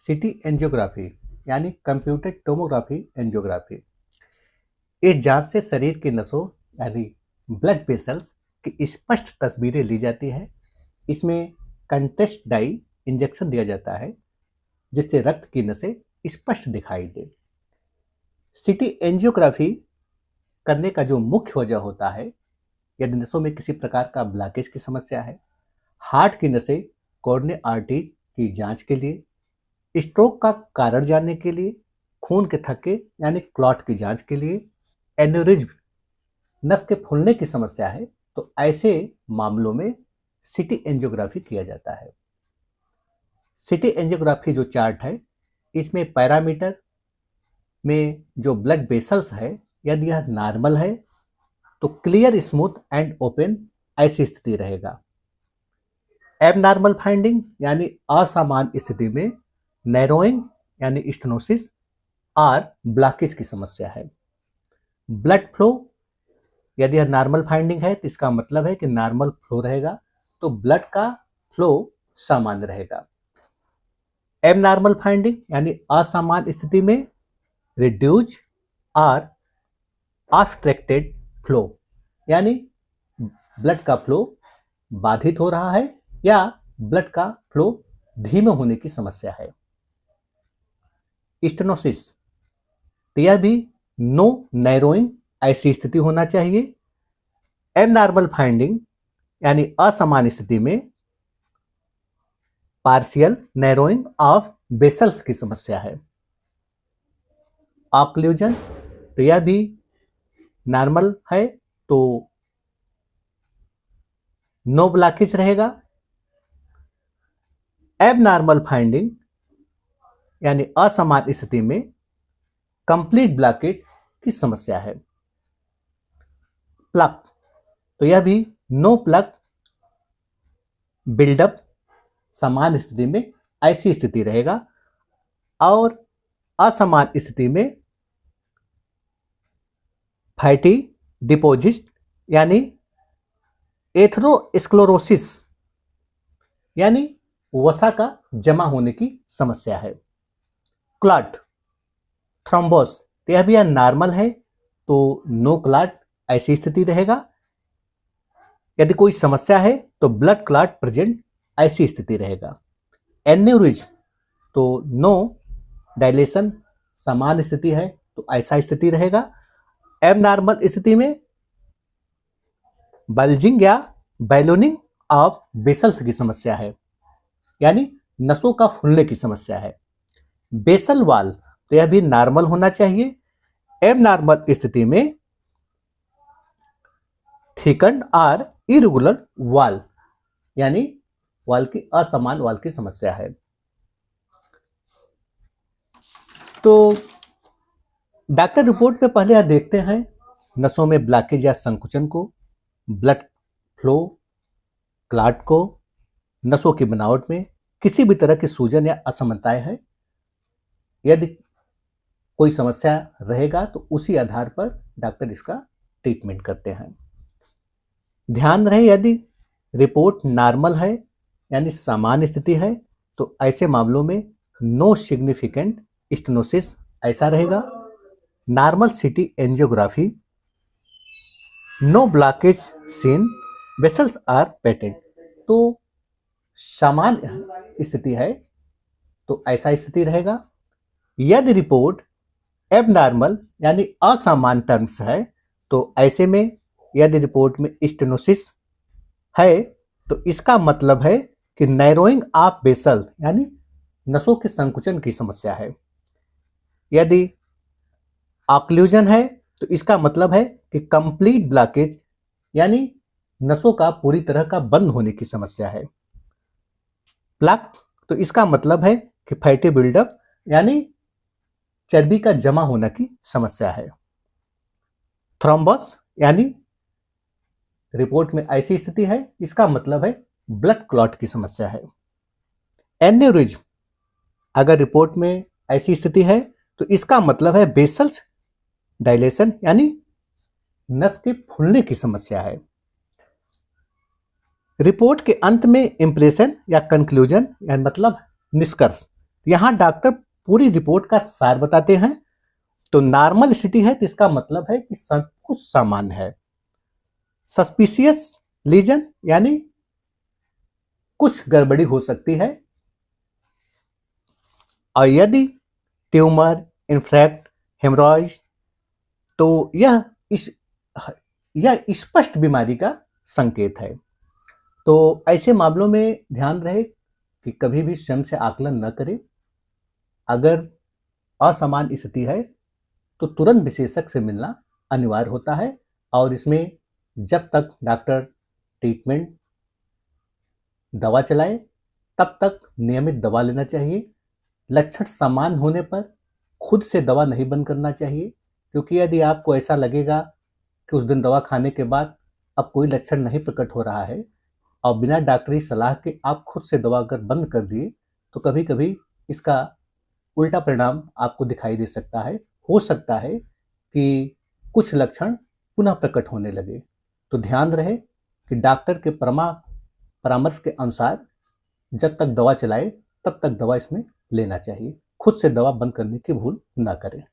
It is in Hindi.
सिटी एंजियोग्राफी यानी कंप्यूटर टोमोग्राफी एंजियोग्राफी। इस जांच से शरीर की नसों यानी ब्लड वेसल्स की स्पष्ट तस्वीरें ली जाती है। इसमें कंट्रास्ट डाई इंजेक्शन दिया जाता है जिससे रक्त की नसें स्पष्ट दिखाई दे। सिटी एंजियोग्राफी करने का जो मुख्य वजह होता है, यदि नसों में किसी प्रकार का ब्लॉकेज की समस्या है, हार्ट की नसें कोरोनरी आर्टरीज की जांच के लिए, स्ट्रोक का कारण जानने के लिए, खून के थक्के यानी क्लॉट की जांच के लिए, एन्यूरिज्म नस के फूलने की समस्या है तो ऐसे मामलों में सिटी एंजियोग्राफी किया जाता है। सिटी एंजियोग्राफी जो चार्ट है, इसमें पैरामीटर में जो ब्लड वेसल्स है, यदि यह नॉर्मल है तो क्लियर, स्मूथ एंड ओपन ऐसी स्थिति रहेगा। एबनॉर्मल फाइंडिंग यानी असामान्य स्थिति में नैरोइंग यानी स्टेनोसिस और ब्लॉकेज की समस्या है। ब्लड फ्लो, यदि यह नॉर्मल फाइंडिंग है तो इसका मतलब है कि नॉर्मल फ्लो रहेगा, तो ब्लड का फ्लो सामान्य रहेगा। एबनॉर्मल फाइंडिंग यानी असामान्य स्थिति में रिड्यूस और ऑब्स्ट्रक्टेड फ्लो यानी ब्लड का फ्लो बाधित हो रहा है या ब्लड का फ्लो धीमे होने की समस्या है। स्टेनोसिस, तो यह भी नो नैरोइंग ऐसी स्थिति होना चाहिए। एबनॉर्मल फाइंडिंग यानी असामान्य स्थिति में पार्शियल नैरोइंग ऑफ वेसल्स की समस्या है। ऑक्लूजन, तो यह भी नॉर्मल है तो नो ब्लॉकेज रहेगा। एबनॉर्मल फाइंडिंग यानी असामान्य स्थिति में कंप्लीट ब्लॉकेज की समस्या है। प्लग, तो यह भी नो प्लग बिल्डअप समान स्थिति में ऐसी स्थिति रहेगा और असमान स्थिति में फैटी डिपॉजिट यानी एथेरोस्क्लेरोसिस यानी वसा का जमा होने की समस्या है। क्लॉट, थ्रोम्बोस, तो यह भी नॉर्मल है तो नो क्लॉट ऐसी स्थिति रहेगा। यदि कोई समस्या है तो ब्लड क्लॉट प्रेजेंट ऐसी स्थिति रहेगा। एन्यूरिज्म, तो नो डायलेशन समान स्थिति है तो ऐसा स्थिति रहेगा। एबनॉर्मल स्थिति में बल्जिंग या बैलूनिंग ऑफ वेसल्स की समस्या है यानी नसों का फूलने की समस्या है। बेसल वॉल, तो यह भी नॉर्मल होना चाहिए। एबनॉर्मल स्थिति में थिकन्ड और इरेगुलर वॉल यानी वॉल की असमान वॉल की समस्या है। तो डॉक्टर रिपोर्ट में पहले यह देखते हैं नसों में ब्लॉकेज या संकुचन को, ब्लड फ्लो, क्लॉट को, नसों की बनावट में किसी भी तरह की सूजन या असमानताएं है। यदि कोई समस्या रहेगा तो उसी आधार पर डॉक्टर इसका ट्रीटमेंट करते हैं। ध्यान रहे, यदि रिपोर्ट नॉर्मल है यानी सामान्य स्थिति है तो ऐसे मामलों में नो सिग्निफिकेंट स्टेनोसिस ऐसा रहेगा। Normal CT angiography, no blockage seen, vessels are patent, तो सामान्य स्थिति है तो ऐसा स्थिति रहेगा। यदि रिपोर्ट एबनॉर्मल यानी असामान्य टर्म्स है तो ऐसे में यदि रिपोर्ट में स्टेनोसिस है तो इसका मतलब है कि नैरोइंग ऑफ वेसल यानी नसों के संकुचन की समस्या है। यदि ऑक्लूजन है तो इसका मतलब है कि कंप्लीट ब्लॉकेज यानी नसों का पूरी तरह का बंद होने की समस्या है। प्लग, तो इसका मतलब है कि फैटी बिल्डअप यानी चर्बी का जमा होने की समस्या है। थ्रोम्बस यानी रिपोर्ट में ऐसी स्थिति है, इसका मतलब है ब्लड क्लॉट की समस्या है। एन्यूरिज्म, अगर रिपोर्ट में ऐसी स्थिति है तो इसका मतलब है वेसल्स डायलेशन यानी नस के फूलने की समस्या है। रिपोर्ट के अंत में इंप्रेशन या कंक्लूजन यानी मतलब निष्कर्ष यहाँ डॉक्टर पूरी रिपोर्ट का सार बताते हैं। तो नॉर्मल स्थिति है तो इसका मतलब है कि सब कुछ सामान्य है। सस्पिशियस लीजन यानी कुछ गड़बड़ी हो सकती है। और यदि ट्यूमर, इन्फेक्ट, हेमरॉइड, तो यह स्पष्ट बीमारी का संकेत है। तो ऐसे मामलों में ध्यान रहे कि कभी भी स्वयं से आकलन न करें। अगर असामान्य स्थिति है तो तुरंत विशेषज्ञ से मिलना अनिवार्य होता है। और इसमें जब तक डॉक्टर ट्रीटमेंट दवा चलाए तब तक नियमित दवा लेना चाहिए। लक्षण सामान्य होने पर खुद से दवा नहीं बंद करना चाहिए, क्योंकि यदि आपको ऐसा लगेगा कि उस दिन दवा खाने के बाद अब कोई लक्षण नहीं प्रकट हो रहा है और बिना डॉक्टरी सलाह के आप खुद से दवा अगर बंद कर दिए तो कभी कभी इसका उल्टा परिणाम आपको दिखाई दे सकता है। हो सकता है कि कुछ लक्षण पुनः प्रकट होने लगे। तो ध्यान रहे कि डॉक्टर के परामर्श के अनुसार जब तक दवा चलाए तब तक दवा इसमें लेना चाहिए। खुद से दवा बंद करने की भूल ना करें।